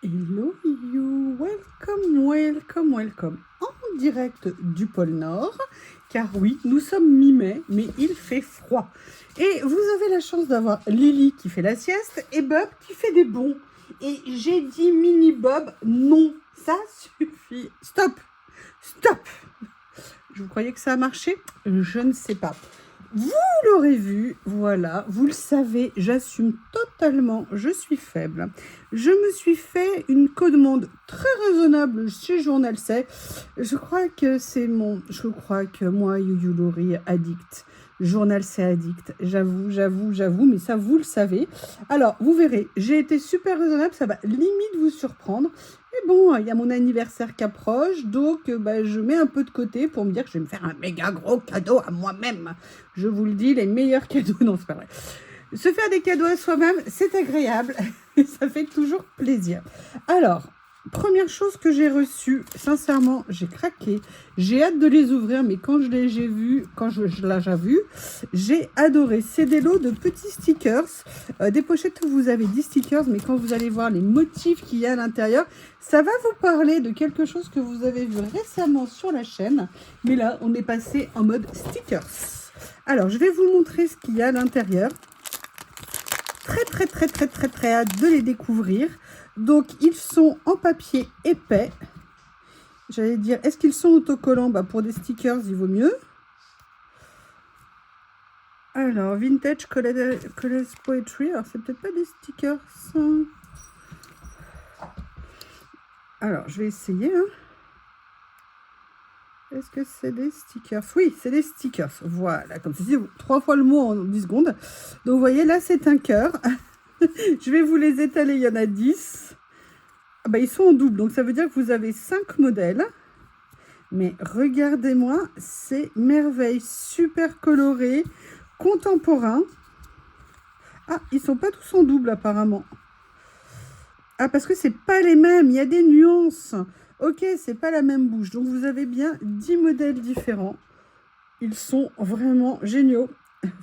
Hello you, welcome en direct du pôle Nord, car oui, nous sommes mi-mai, mais il fait froid. Et vous avez la chance d'avoir Lily qui fait la sieste et Bob qui fait des bonds. Et j'ai dit mini Bob, non, ça suffit. Stop. Vous croyez que ça a marché? Je ne sais pas. Vous l'aurez vu, voilà, vous le savez, j'assume totalement, je suis faible. Je me suis fait une commande très raisonnable chez Journal C. Je crois que moi, Youyou Laurie, addict. Journal C addict, j'avoue, mais ça vous le savez. Alors, vous verrez, j'ai été super raisonnable, ça va limite vous surprendre. Mais bon, il y a mon anniversaire qui approche, donc je mets un peu de côté pour me dire que je vais me faire un méga gros cadeau à moi-même. Je vous le dis, les meilleurs cadeaux, non, c'est pas vrai. Se faire des cadeaux à soi-même, c'est agréable et ça fait toujours plaisir. Alors, première chose que j'ai reçue, sincèrement, j'ai craqué. J'ai hâte de les ouvrir, mais quand je l'ai vu, j'ai adoré. C'est des lots de petits stickers, des pochettes où vous avez 10 stickers, mais quand vous allez voir les motifs qu'il y a à l'intérieur, ça va vous parler de quelque chose que vous avez vu récemment sur la chaîne. Mais là, on est passé en mode stickers. Alors, je vais vous montrer ce qu'il y a à l'intérieur. Très hâte de les découvrir. Donc, ils sont en papier épais. J'allais dire, est-ce qu'ils sont autocollants? Pour des stickers, il vaut mieux. Alors, Vintage College Poetry. Alors, c'est peut-être pas des stickers. Alors, je vais essayer. Est-ce que c'est des stickers? Oui, c'est des stickers. Voilà, comme ceci, 3 fois le mot en 10 secondes. Donc, vous voyez, là, c'est un cœur. Je vais vous les étaler, il y en a 10. Ils sont en double, donc ça veut dire que vous avez 5 modèles. Mais regardez-moi, c'est merveille, super coloré, contemporain. Ah, ils sont pas tous en double apparemment. Ah, parce que c'est pas les mêmes, il y a des nuances. Ok, c'est pas la même bouche. Donc vous avez bien 10 modèles différents. Ils sont vraiment géniaux.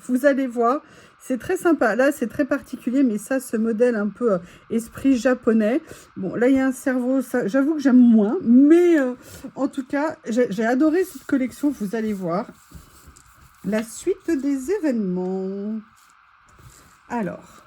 Vous allez voir, c'est très sympa. Là, c'est très particulier, mais ça, ce modèle un peu esprit japonais. Bon, là, il y a un cerveau, j'avoue que j'aime moins. Mais en tout cas, j'ai adoré cette collection. Vous allez voir la suite des événements. Alors,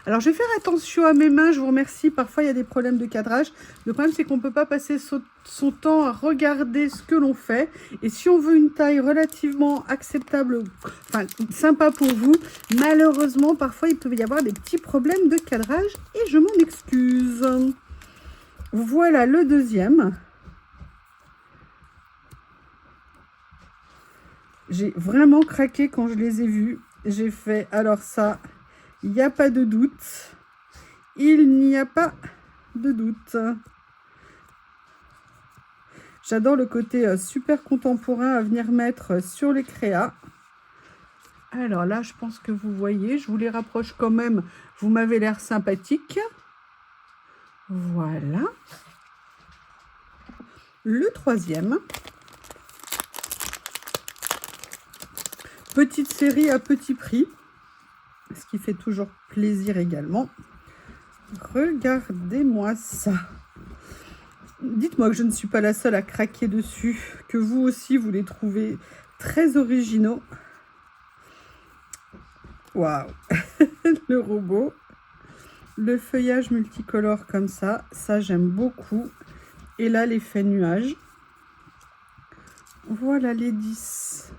je vais faire attention à mes mains, je vous remercie. Parfois, il y a des problèmes de cadrage. Le problème, c'est qu'on ne peut pas passer son temps à regarder ce que l'on fait. Et si on veut une taille relativement acceptable, enfin, sympa pour vous, malheureusement, parfois, il peut y avoir des petits problèmes de cadrage et je m'en excuse. Voilà le deuxième. J'ai vraiment craqué quand je les ai vus. J'ai fait, alors ça... Il n'y a pas de doute. Il n'y a pas de doute. J'adore le côté super contemporain à venir mettre sur les créas. Alors là, je pense que vous voyez. Je vous les rapproche quand même. Vous m'avez l'air sympathique. Voilà. Le troisième. Petite série à petit prix. Ce qui fait toujours plaisir également. Regardez-moi ça. Dites-moi que je ne suis pas la seule à craquer dessus, que vous aussi vous les trouvez très originaux. Waouh. Le robot. Le feuillage multicolore comme ça j'aime beaucoup. Et là l'effet nuage. Voilà les 10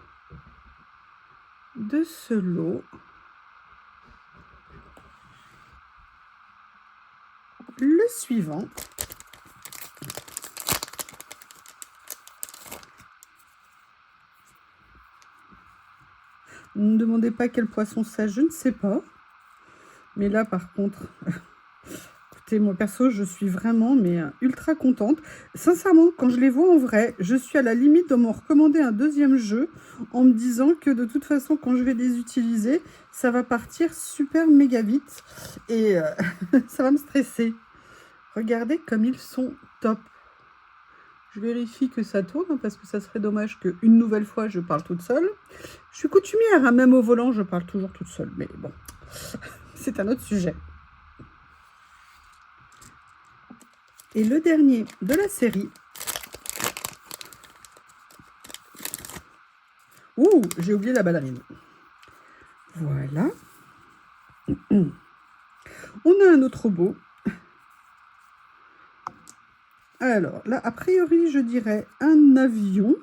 de ce lot. Le suivant. Ne me demandez pas quel poisson c'est, je ne sais pas. Mais là, par contre, écoutez, moi perso, je suis vraiment ultra contente. Sincèrement, quand je les vois en vrai, je suis à la limite de m'en recommander un deuxième jeu en me disant que de toute façon, quand je vais les utiliser, ça va partir super méga vite et ça va me stresser. Regardez comme ils sont top. Je vérifie que ça tourne parce que ça serait dommage qu'une nouvelle fois je parle toute seule. Je suis coutumière, même au volant, je parle toujours toute seule. Mais bon, c'est un autre sujet. Et le dernier de la série. Ouh, j'ai oublié la ballerine. Voilà. On a un autre robot. Alors, là, a priori, je dirais un avion.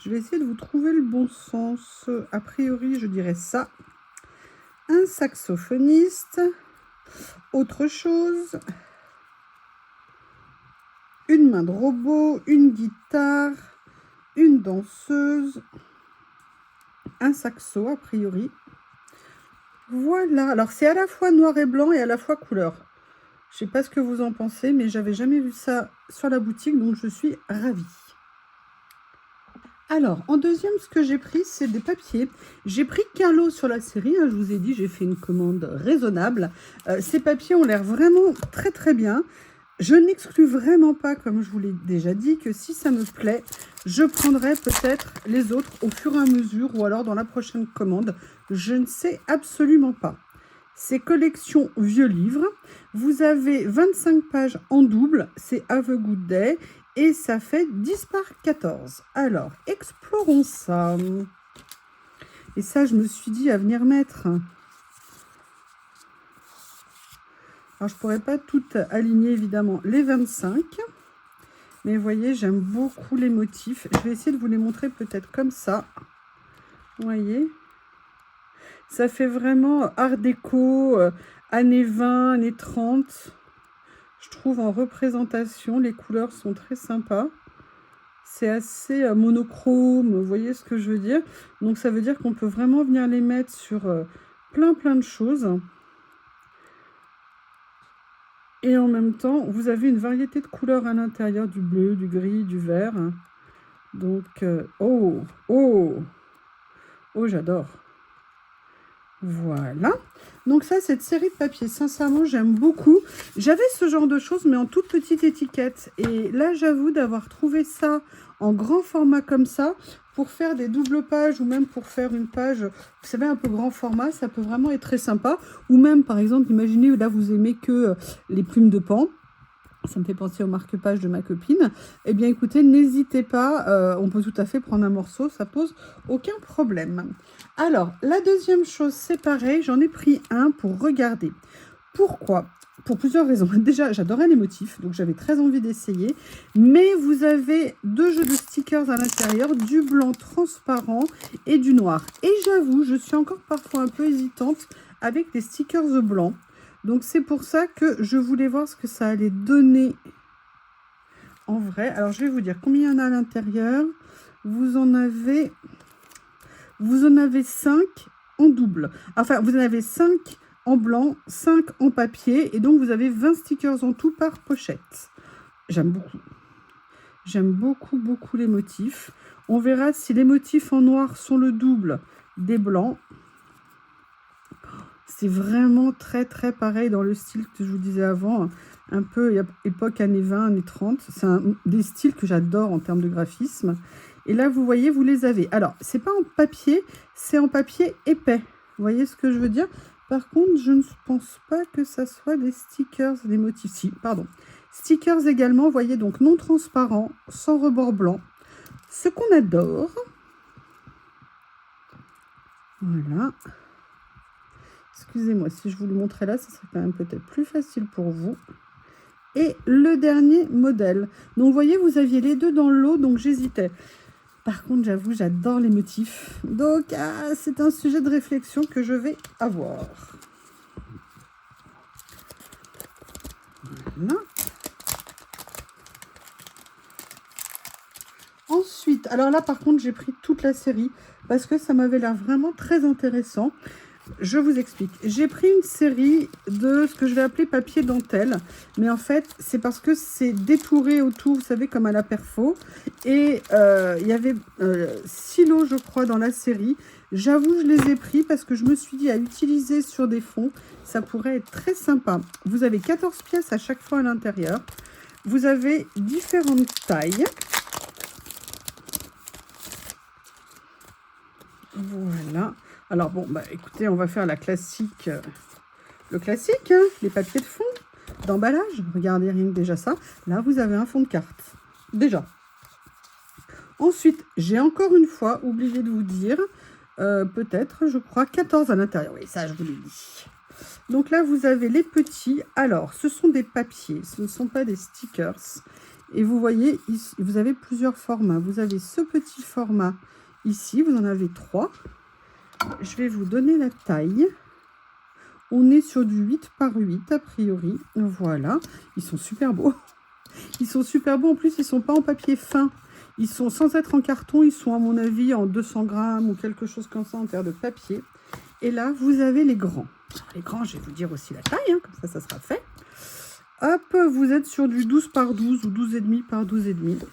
Je vais essayer de vous trouver le bon sens. A priori, je dirais ça. Un saxophoniste. Autre chose. Une main de robot. Une guitare. Une danseuse. Un saxo, a priori. Voilà. Alors, c'est à la fois noir et blanc et à la fois couleur. Je sais pas ce que vous en pensez, mais j'avais jamais vu ça sur la boutique, donc je suis ravie. Alors, en deuxième, ce que j'ai pris, c'est des papiers. J'ai pris qu'un lot sur la série, hein, je vous ai dit, j'ai fait une commande raisonnable. Ces papiers ont l'air vraiment très très bien. Je n'exclus vraiment pas, comme je vous l'ai déjà dit, que si ça me plaît, je prendrai peut-être les autres au fur et à mesure ou alors dans la prochaine commande. Je ne sais absolument pas. C'est collection vieux livres. Vous avez 25 pages en double, c'est Have a Good Day, et ça fait 10 par 14. Alors, explorons ça. Et ça, je me suis dit à venir mettre. Alors, je ne pourrais pas tout aligner, évidemment, les 25. Mais vous voyez, j'aime beaucoup les motifs. Je vais essayer de vous les montrer peut-être comme ça. Vous voyez ? Ça fait vraiment art déco, années 20, années 30. Je trouve en représentation, les couleurs sont très sympas. C'est assez monochrome, vous voyez ce que je veux dire? Donc ça veut dire qu'on peut vraiment venir les mettre sur plein de choses. Et en même temps, vous avez une variété de couleurs à l'intérieur, du bleu, du gris, du vert. Donc, oh, j'adore. Voilà. Donc ça, cette série de papier, sincèrement, j'aime beaucoup. J'avais ce genre de choses, mais en toute petite étiquette. Et là, j'avoue d'avoir trouvé ça en grand format comme ça, pour faire des doubles pages ou même pour faire une page, vous savez, un peu grand format, ça peut vraiment être très sympa. Ou même, par exemple, imaginez, là, vous aimez que les plumes de pan. Ça me fait penser au marque-page de ma copine. Eh bien, écoutez, n'hésitez pas. On peut tout à fait prendre un morceau. Ça pose aucun problème. Alors, la deuxième chose, c'est pareil. J'en ai pris un pour regarder. Pourquoi ? Pour plusieurs raisons. Déjà, j'adorais les motifs. Donc, j'avais très envie d'essayer. Mais vous avez deux jeux de stickers à l'intérieur. Du blanc transparent et du noir. Et j'avoue, je suis encore parfois un peu hésitante avec les stickers blancs. Donc, c'est pour ça que je voulais voir ce que ça allait donner en vrai. Alors, je vais vous dire combien il y en a à l'intérieur. Vous en avez 5 en double. Enfin, vous en avez 5 en blanc, 5 en papier. Et donc, vous avez 20 stickers en tout par pochette. J'aime beaucoup. J'aime beaucoup les motifs. On verra si les motifs en noir sont le double des blancs. C'est vraiment très pareil dans le style que je vous disais avant, un peu époque années 20, années 30. C'est des styles que j'adore en termes de graphisme. Et là, vous voyez, vous les avez. Alors, c'est pas en papier, c'est en papier épais. Vous voyez ce que je veux dire? Par contre, je ne pense pas que ça soit des stickers, des motifs. Si, pardon. Stickers également, vous voyez, donc non transparent, sans rebord blanc. Ce qu'on adore. Voilà. Excusez-moi, si je vous le montrais là, ce serait quand même peut-être plus facile pour vous. Et le dernier modèle. Donc, vous voyez, vous aviez les deux dans le lot, donc j'hésitais. Par contre, j'avoue, j'adore les motifs. Donc, c'est un sujet de réflexion que je vais avoir. Voilà. Ensuite, alors là, par contre, j'ai pris toute la série parce que ça m'avait l'air vraiment très intéressant. Je vous explique. J'ai pris une série de ce que je vais appeler papier dentelle. Mais en fait, c'est parce que c'est détouré autour, vous savez, comme à la perfo. Et il y avait 6 lots, je crois, dans la série. J'avoue, je les ai pris parce que je me suis dit à utiliser sur des fonds, ça pourrait être très sympa. Vous avez 14 pièces à chaque fois à l'intérieur. Vous avez différentes tailles. Voilà. Alors bon, bah écoutez, on va faire la classique, le classique, hein, les papiers de fond. d'emballage. Regardez, rien que déjà ça. Là, vous avez un fond de carte. Déjà. Ensuite, j'ai encore une fois oublié de vous dire, peut-être, je crois, 14 à l'intérieur. Oui, ça, je vous l'ai dit. Donc là, vous avez les petits. Alors, ce sont des papiers, ce ne sont pas des stickers. Et vous voyez, vous avez plusieurs formats. Vous avez ce petit format ici, vous en avez 3. Je vais vous donner la taille. On est sur du 8 par 8 a priori. Voilà, ils sont super beaux. Ils sont super beaux. En plus, ils ne sont pas en papier fin. Ils sont, sans être en carton, ils sont à mon avis en 200 grammes ou quelque chose comme ça en termes de papier. Et là, vous avez les grands. Alors, les grands, je vais vous dire aussi la taille, hein, comme ça sera fait. Hop, vous êtes sur du 12 par 12 ou 12,5 par 12,5.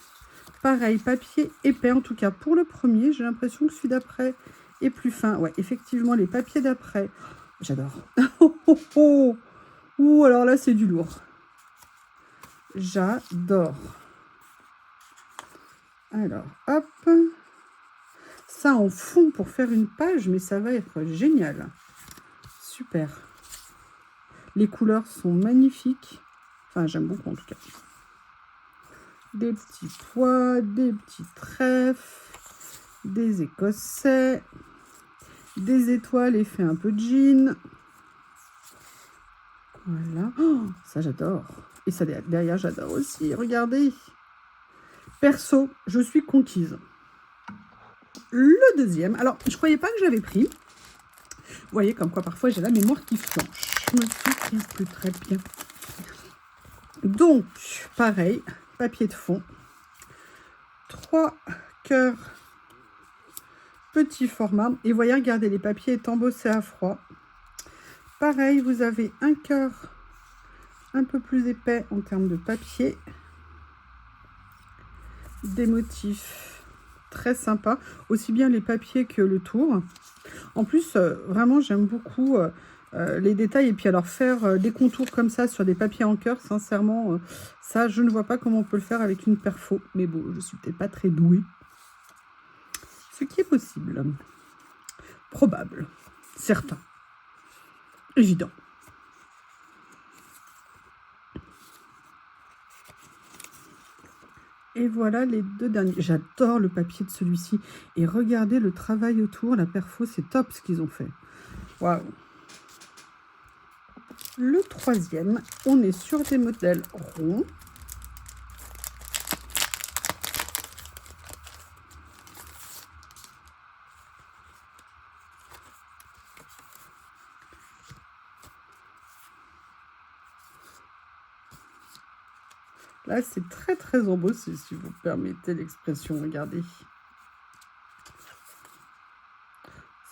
Pareil, papier épais, en tout cas pour le premier. J'ai l'impression que celui d'après est plus fin. Ouais, effectivement, les papiers d'après, j'adore. Ouh, alors là, c'est du lourd. J'adore. Alors, hop. Ça en fond pour faire une page, mais ça va être génial. Super. Les couleurs sont magnifiques. Enfin, j'aime beaucoup en tout cas. Des petits pois, des petits trèfles, des écossais, des étoiles effet un peu jean. Voilà. Oh, ça, j'adore. Et ça, derrière, j'adore aussi. Regardez. Perso, je suis conquise. Le deuxième. Alors, je ne croyais pas que je l'avais pris. Vous voyez, comme quoi, parfois, j'ai la mémoire qui flanche. Je me souviens plus très bien. Donc, pareil, papier de fond. 3 cœurs petit format. Et voyez, regardez, les papiers est embossé à froid. Pareil, vous avez un cœur un peu plus épais en termes de papier. Des motifs très sympas, aussi bien les papiers que le tour. En plus, vraiment, j'aime beaucoup les détails. Et puis alors, faire des contours comme ça sur des papiers en cœur, sincèrement, ça, je ne vois pas comment on peut le faire avec une perfo. Mais bon, je suis peut-être pas très douée. Ce qui est possible. Probable. Certain. Évident. Et voilà les deux derniers. J'adore le papier de celui-ci. Et regardez le travail autour. La perfo, c'est top ce qu'ils ont fait. Waouh. Le troisième, on est sur des modèles ronds. Là, c'est très très embossé, si vous permettez l'expression. Regardez.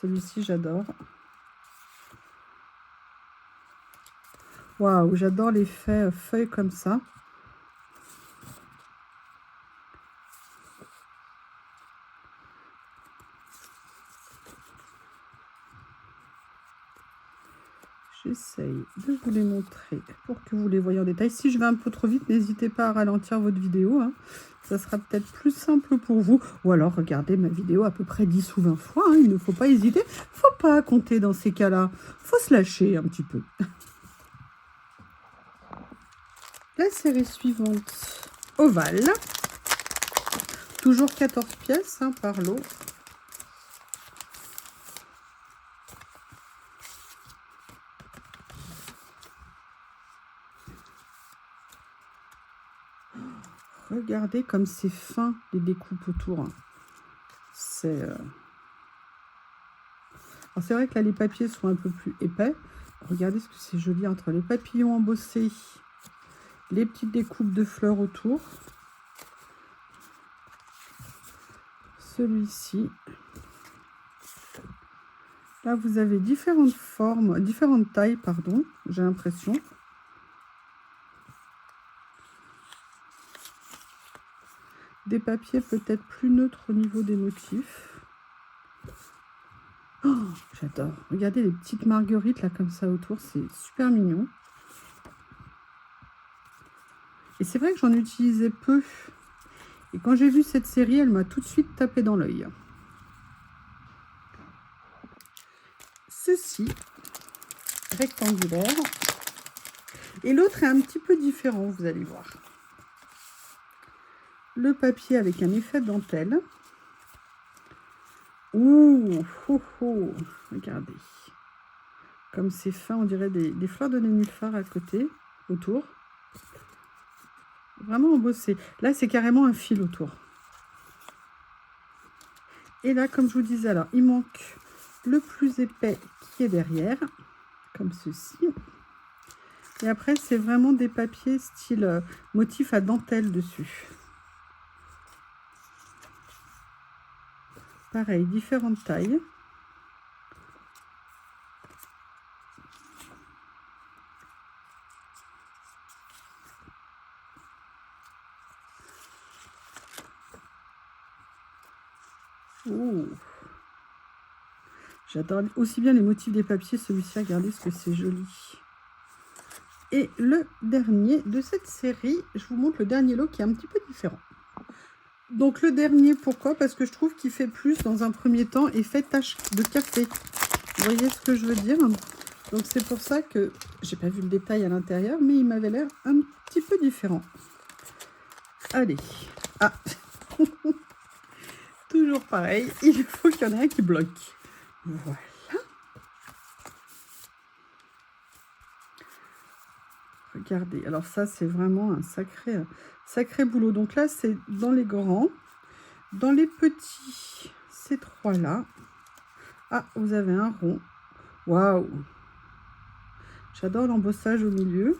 Celui-ci, j'adore. Waouh, j'adore l'effet feuilles comme ça. J'essaye de vous les montrer pour que vous les voyez en détail. Si je vais un peu trop vite, n'hésitez pas à ralentir votre vidéo. Hein. Ça sera peut-être plus simple pour vous. Ou alors, regardez ma vidéo à peu près 10 ou 20 fois. Hein. Il ne faut pas hésiter. Il ne faut pas compter dans ces cas-là. Il faut se lâcher un petit peu. La série suivante, ovale. Toujours 14 pièces hein, par lot. Regardez comme c'est fin les découpes autour. C'est c'est vrai que là les papiers sont un peu plus épais. Regardez ce que c'est joli entre les papillons embossés, les petites découpes de fleurs autour. Celui-ci. Là vous avez différentes formes, différentes tailles, pardon, j'ai l'impression. Des papiers peut-être plus neutres au niveau des motifs. Oh, j'adore. Regardez les petites marguerites là comme ça autour, c'est super mignon. Et c'est vrai que j'en utilisais peu. Et quand j'ai vu cette série, elle m'a tout de suite tapé dans l'œil. Ceci, rectangulaire. Et l'autre est un petit peu différent, vous allez voir. Le papier avec un effet dentelle. Ouh, oh, oh, regardez. Comme c'est fin, on dirait des fleurs de nénuphar à côté, autour. Vraiment embossé. Là, c'est carrément un fil autour. Et là, comme je vous disais, alors, il manque le plus épais qui est derrière, comme ceci. Et après, c'est vraiment des papiers style motif à dentelle dessus. Pareil, différentes tailles. Oh. J'adore aussi bien les motifs des papiers, celui-ci, regardez ce que c'est joli. Et le dernier de cette série, je vous montre le dernier lot qui est un petit peu différent. Donc le dernier, pourquoi? Parce que je trouve qu'il fait plus dans un premier temps effet tache de café. Vous voyez ce que je veux dire? Donc c'est pour ça que j'ai pas vu le détail à l'intérieur, mais il m'avait l'air un petit peu différent. Allez, ah, toujours pareil, il faut qu'il y en ait un qui bloque. Voilà. Regardez, alors ça c'est vraiment un sacré boulot. Donc là c'est dans les grands, dans les petits, ces trois là. Ah, vous avez un rond. Waouh! J'adore l'embossage au milieu.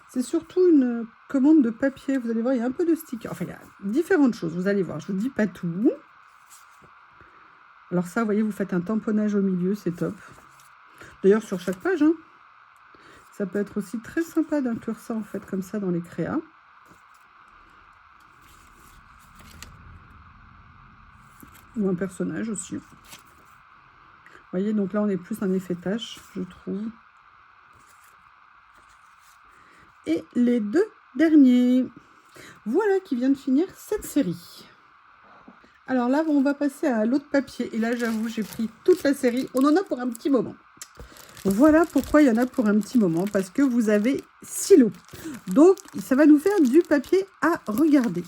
C'est surtout une commande de papier. Vous allez voir, il y a un peu de sticker. Enfin, il y a différentes choses. Vous allez voir, je vous dis pas tout. Alors ça, vous voyez, vous faites un tamponnage au milieu, c'est top. D'ailleurs, sur chaque page, hein. Ça peut être aussi très sympa d'inclure ça, en fait, comme ça, dans les créas. Ou un personnage aussi. Vous voyez, donc là, on est plus un effet tache, je trouve. Et les deux derniers. Voilà qui vient de finir cette série. Alors là, on va passer à l'autre papier. Et là, j'avoue, j'ai pris toute la série. On en a pour un petit moment. Voilà pourquoi il y en a pour un petit moment. Parce que vous avez 6 lots. Donc, ça va nous faire du papier à regarder.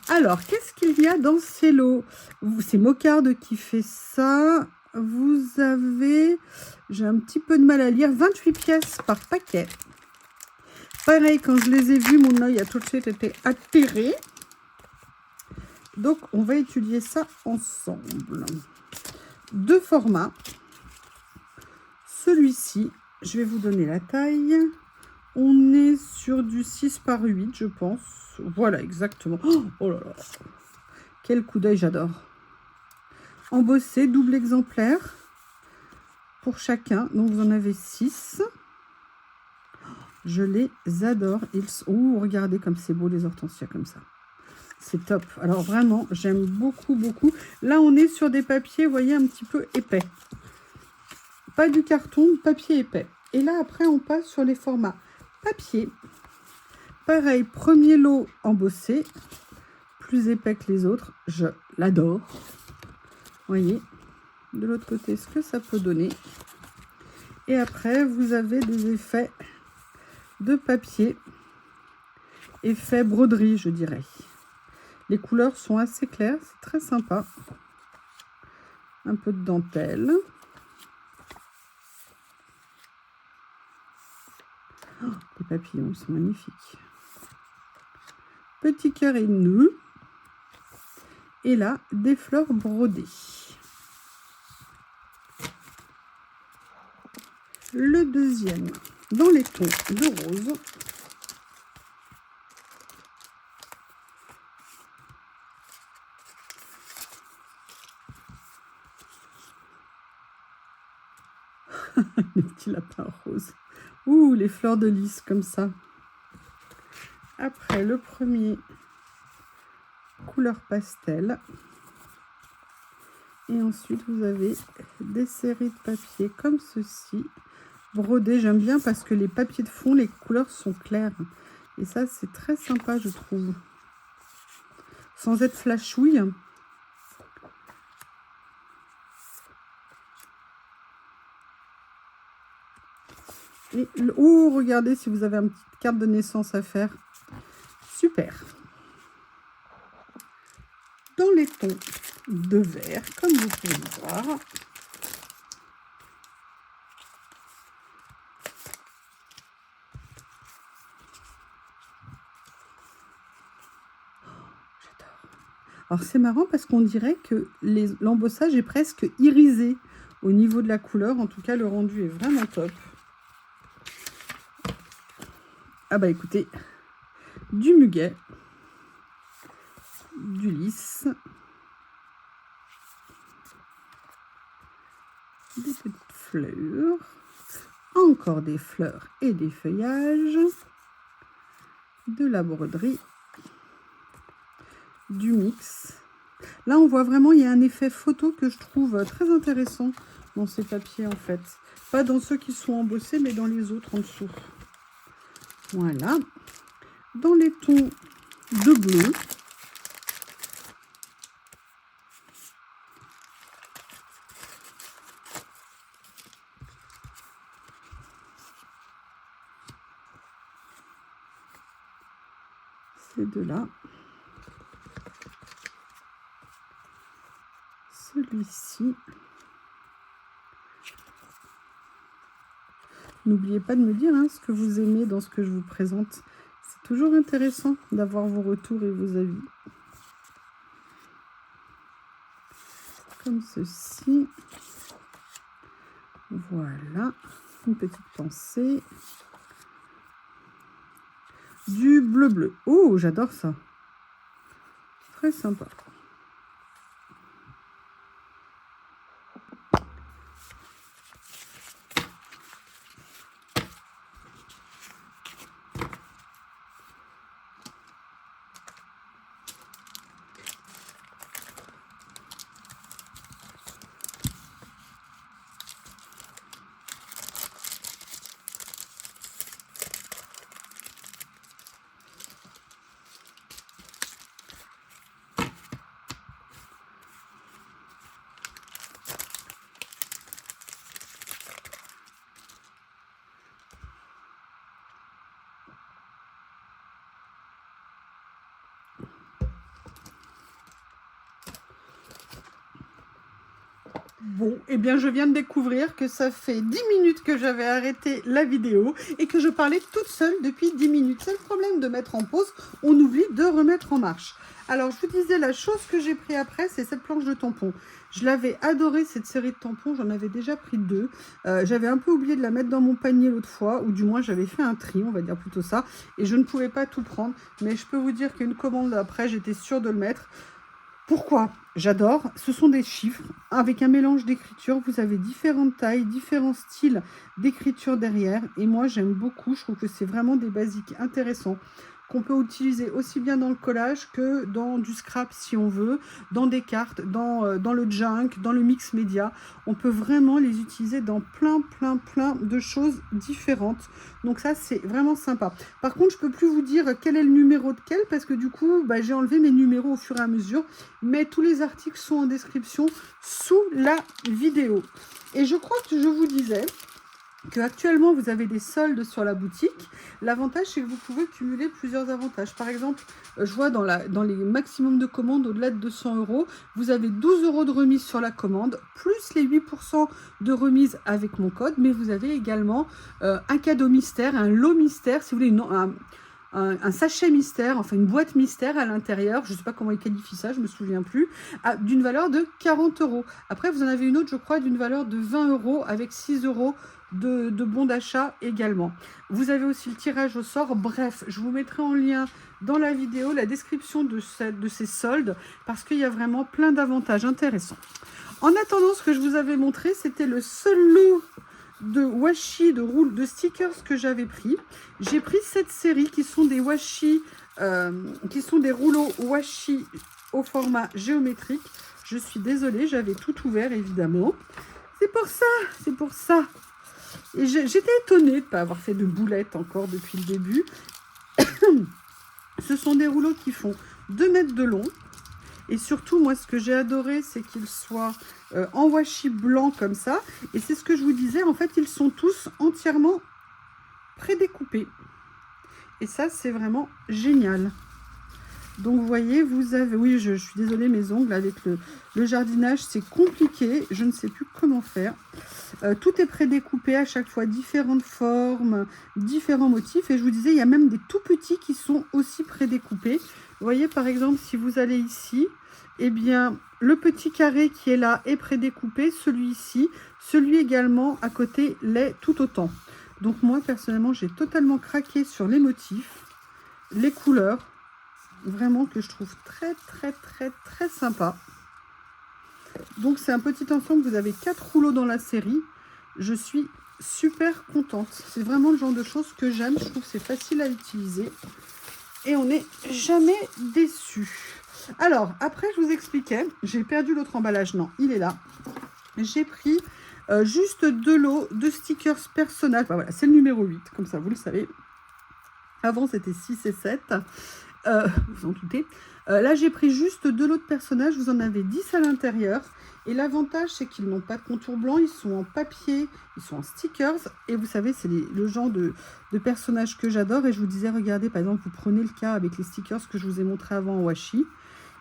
Alors, qu'est-ce qu'il y a dans ces lots? C'est Mocarde qui fait ça. Vous avez, j'ai un petit peu de mal à lire, 28 pièces par paquet. Pareil, quand je les ai vus, mon œil a tout de suite été atterré. Donc, on va étudier ça ensemble. Deux formats. Celui-ci, je vais vous donner la taille. On est sur du 6 par 8, je pense. Voilà, exactement. Oh là là. Quel coup d'œil, j'adore. Embossé, double exemplaire pour chacun. Donc, vous en avez 6. Je les adore. Oh, regardez comme c'est beau les hortensias comme ça. C'est top. Alors vraiment, j'aime beaucoup, beaucoup. Là, on est sur des papiers, vous voyez, un petit peu épais. Pas du carton, papier épais. Et là, après, on passe sur les formats papier. Pareil, premier lot embossé. Plus épais que les autres. Je l'adore. Vous voyez, de l'autre côté, ce que ça peut donner. Et après, vous avez des effets de papier. Effet broderie, je dirais. Les couleurs sont assez claires, c'est très sympa. Un peu de dentelle. Oh, les papillons, ils sont magnifiques. Petit cœur et nœud. Et là, des fleurs brodées. Le deuxième, dans les tons de rose. Les petits lapins roses. Ouh, les fleurs de lys comme ça. Après, le premier, couleur pastel. Et ensuite, vous avez des séries de papiers comme ceci. Brodés, j'aime bien parce que les papiers de fond, les couleurs sont claires. Et ça, c'est très sympa, je trouve. Sans être flashouille. Et, oh, regardez si vous avez une petite carte de naissance à faire. Super. Dans les tons de vert, comme vous pouvez le voir. Alors c'est marrant parce qu'on dirait que l'embossage est presque irisé au niveau de la couleur. En tout cas, le rendu est vraiment top. Ah bah écoutez, du muguet, du lisse, des petites fleurs, encore des fleurs et des feuillages, de la broderie, du mix. Là, on voit vraiment, il y a un effet photo que je trouve très intéressant dans ces papiers, en fait. Pas dans ceux qui sont embossés, mais dans les autres en dessous. Voilà. Dans les tons de bleu. Ces deux-là. Celui-ci. N'oubliez pas de me dire ce que vous aimez dans ce que je vous présente. C'est toujours intéressant d'avoir vos retours et vos avis. Comme ceci. Voilà. Une petite pensée. Du bleu-bleu. Oh, j'adore ça. Très sympa. Bon, eh bien, je viens de découvrir que ça fait 10 minutes que j'avais arrêté la vidéo et que je parlais toute seule depuis 10 minutes. C'est le problème de mettre en pause, on oublie de remettre en marche. Alors, je vous disais, la chose que j'ai pris après, c'est cette planche de tampons. Je l'avais adorée, cette série de tampons, j'en avais déjà pris 2. J'avais un peu oublié de la mettre dans mon panier l'autre fois, ou du moins, j'avais fait un tri, on va dire plutôt ça, et je ne pouvais pas tout prendre. Mais je peux vous dire qu'une commande après, j'étais sûre de le mettre. Pourquoi? J'adore. Ce sont des chiffres avec un mélange d'écriture. Vous avez différentes tailles, différents styles d'écriture derrière. Et moi, j'aime beaucoup. Je trouve que c'est vraiment des basiques intéressants qu'on peut utiliser aussi bien dans le collage que dans du scrap si on veut, dans des cartes, dans le junk, dans le mix média. On peut vraiment les utiliser dans plein de choses différentes. Donc ça, c'est vraiment sympa. Par contre, je peux plus vous dire quel est le numéro de quel, parce que du coup, j'ai enlevé mes numéros au fur et à mesure. Mais tous les articles sont en description sous la vidéo. Et je crois que je vous disais qu'actuellement vous avez des soldes sur la boutique. L'avantage, c'est que vous pouvez cumuler plusieurs avantages. Par exemple, je vois dans les maximums de commandes au-delà de 200 €, vous avez 12 € de remise sur la commande, plus les 8% de remise avec mon code, mais vous avez également un cadeau mystère, un lot mystère, si vous voulez, un sachet mystère, enfin une boîte mystère à l'intérieur, je ne sais pas comment ils qualifient ça, je ne me souviens plus, d'une valeur de 40 €. Après, vous en avez une autre, je crois, d'une valeur de 20 € avec 6 € de bons d'achat également. Vous avez aussi le tirage au sort. Bref, je vous mettrai en lien dans la vidéo la description de ces soldes parce qu'il y a vraiment plein d'avantages intéressants. En attendant, ce que je vous avais montré, c'était le seul lot de washi, de stickers que j'avais pris. J'ai pris cette série qui sont des washi, qui sont des rouleaux washi au format géométrique. Je suis désolée, j'avais tout ouvert évidemment. C'est pour ça. Et j'étais étonnée de ne pas avoir fait de boulettes encore depuis le début. Ce sont des rouleaux qui font 2 mètres de long. Et surtout, moi, ce que j'ai adoré, c'est qu'ils soient en washi blanc comme ça. Et c'est ce que je vous disais, en fait, ils sont tous entièrement prédécoupés. Et ça, c'est vraiment génial. Donc, vous voyez, vous avez... Oui, je suis désolée, mes ongles avec le jardinage, c'est compliqué. Je ne sais plus comment faire. Tout est prédécoupé à chaque fois, différentes formes, différents motifs. Et je vous disais, il y a même des tout petits qui sont aussi prédécoupés. Vous voyez, par exemple, si vous allez ici, eh bien, le petit carré qui est là est prédécoupé. Celui-ci, celui également à côté l'est tout autant. Donc, moi, personnellement, j'ai totalement craqué sur les motifs, les couleurs. Vraiment que je trouve très sympa. Donc c'est un petit ensemble, vous avez 4 rouleaux dans la série. Je suis super contente. C'est vraiment le genre de choses que j'aime. Je trouve que c'est facile à utiliser. Et on n'est jamais déçu. Alors, après je vous expliquais, j'ai perdu l'autre emballage. Non, il est là. J'ai pris juste 2 lots de stickers personnages. Enfin, voilà, c'est le numéro 8, comme ça vous le savez. Avant c'était 6 et 7. Vous en doutez. Là, j'ai pris juste 2 lots de personnages. Vous en avez 10 à l'intérieur. Et l'avantage, c'est qu'ils n'ont pas de contour blanc. Ils sont en papier. Ils sont en stickers. Et vous savez, c'est le genre de personnages que j'adore. Et je vous disais, regardez, par exemple, vous prenez le cas avec les stickers que je vous ai montré avant en washi.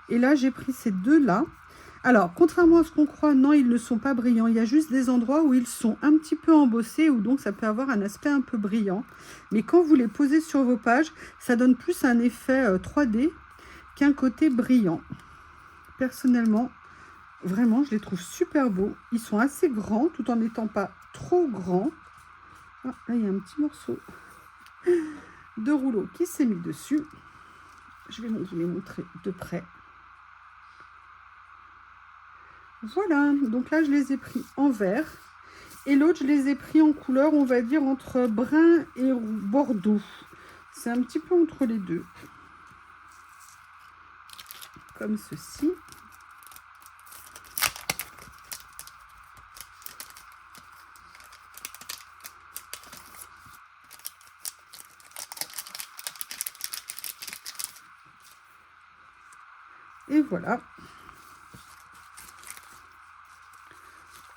Et là, j'ai pris ces 2-là. Alors, contrairement à ce qu'on croit, non, ils ne sont pas brillants. Il y a juste des endroits où ils sont un petit peu embossés, où donc ça peut avoir un aspect un peu brillant. Mais quand vous les posez sur vos pages, ça donne plus un effet 3D qu'un côté brillant. Personnellement, vraiment, je les trouve super beaux. Ils sont assez grands, tout en n'étant pas trop grands. Ah, là, il y a un petit morceau de rouleau qui s'est mis dessus. Je vais vous les montrer de près. Voilà, donc là, je les ai pris en vert. Et l'autre, je les ai pris en couleur, on va dire, entre brun et bordeaux. C'est un petit peu entre les deux. Comme ceci. Et voilà.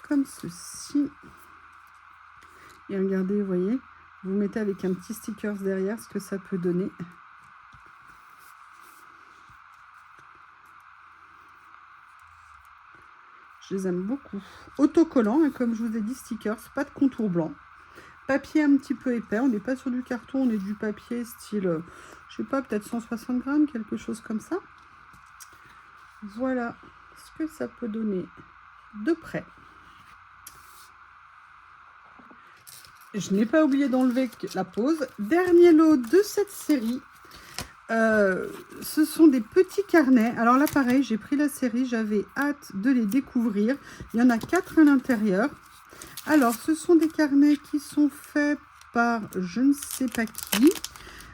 Comme ceci. Et regardez, vous voyez, vous mettez avec un petit sticker derrière ce que ça peut donner. Je les aime beaucoup. Autocollant, hein, comme je vous ai dit, stickers, pas de contour blanc. Papier un petit peu épais, on n'est pas sur du carton, on est du papier style, je sais pas, peut-être 160 grammes, quelque chose comme ça. Voilà ce que ça peut donner de près. Je n'ai pas oublié d'enlever la pause. Dernier lot de cette série. Ce sont des petits carnets. Alors là, pareil, j'ai pris la série. J'avais hâte de les découvrir. Il y en a 4 à l'intérieur. Alors, ce sont des carnets qui sont faits par je ne sais pas qui.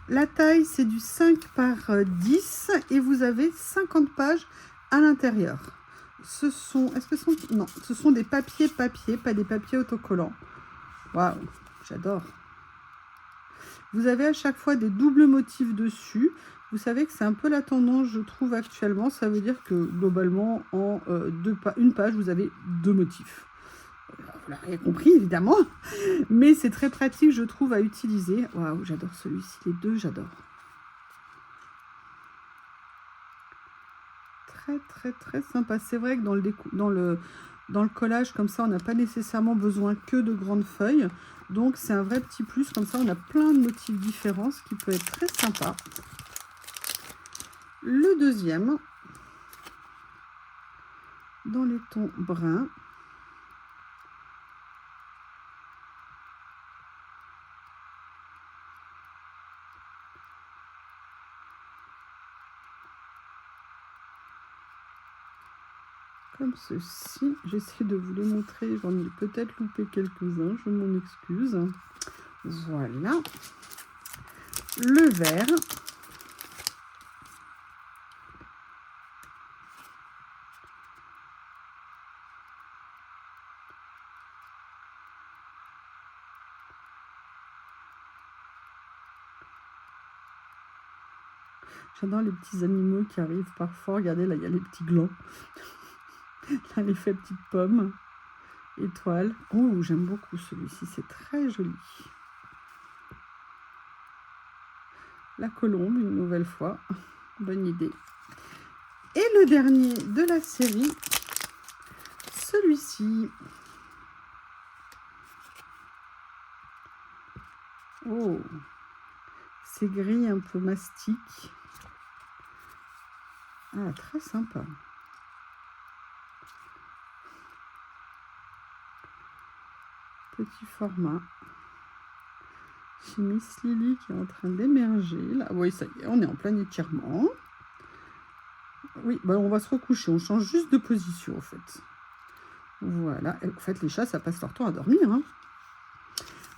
La taille, c'est du 5 par 10. Et vous avez 50 pages à l'intérieur. Ce sont... Est-ce que ce sont... Non, ce sont des papiers, pas des papiers autocollants. Waouh, j'adore. Vous avez à chaque fois des doubles motifs dessus. Vous savez que c'est un peu la tendance, je trouve, actuellement. Ça veut dire que, globalement, en une page, vous avez 2 motifs. Vous l'avez compris, évidemment. Mais c'est très pratique, je trouve, à utiliser. Waouh, j'adore celui-ci. Les deux, j'adore. Très sympa. C'est vrai que dans le collage, comme ça, on n'a pas nécessairement besoin que de grandes feuilles. Donc, c'est un vrai petit plus. Comme ça, on a plein de motifs différents, ce qui peut être très sympa. Le deuxième, dans les tons bruns. Comme ceci. J'essaie de vous les montrer. J'en ai peut-être loupé quelques-uns. Je m'en excuse. Voilà. Le vert. J'adore les petits animaux qui arrivent parfois. Regardez, là, il y a les petits glands. Là, l'effet petite pomme. Étoile. Oh, j'aime beaucoup celui-ci. C'est très joli. la colombe une nouvelle fois. Bonne idée. Et le dernier de la série, celui-ci. Oh, c'est gris un peu mastic. Ah, très sympa. Petit format. Chez Miss Lily qui est en train d'émerger. Là, oui, ça y est, on est en plein étirement. Oui, bah on va se recoucher. On change juste de position, en fait. Voilà. Et en fait, les chats, ça passe leur temps à dormir. Hein.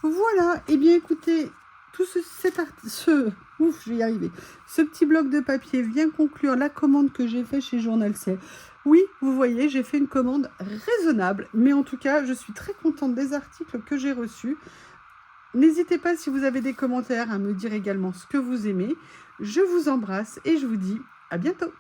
Voilà. Eh bien, écoutez, tout ouf, je vais y arriver. Ce petit bloc de papier vient conclure la commande que j'ai fait chez Journal C. Oui, vous voyez, j'ai fait une commande raisonnable. Mais en tout cas, je suis très contente des articles que j'ai reçus. N'hésitez pas, si vous avez des commentaires, à me dire également ce que vous aimez. Je vous embrasse et je vous dis à bientôt.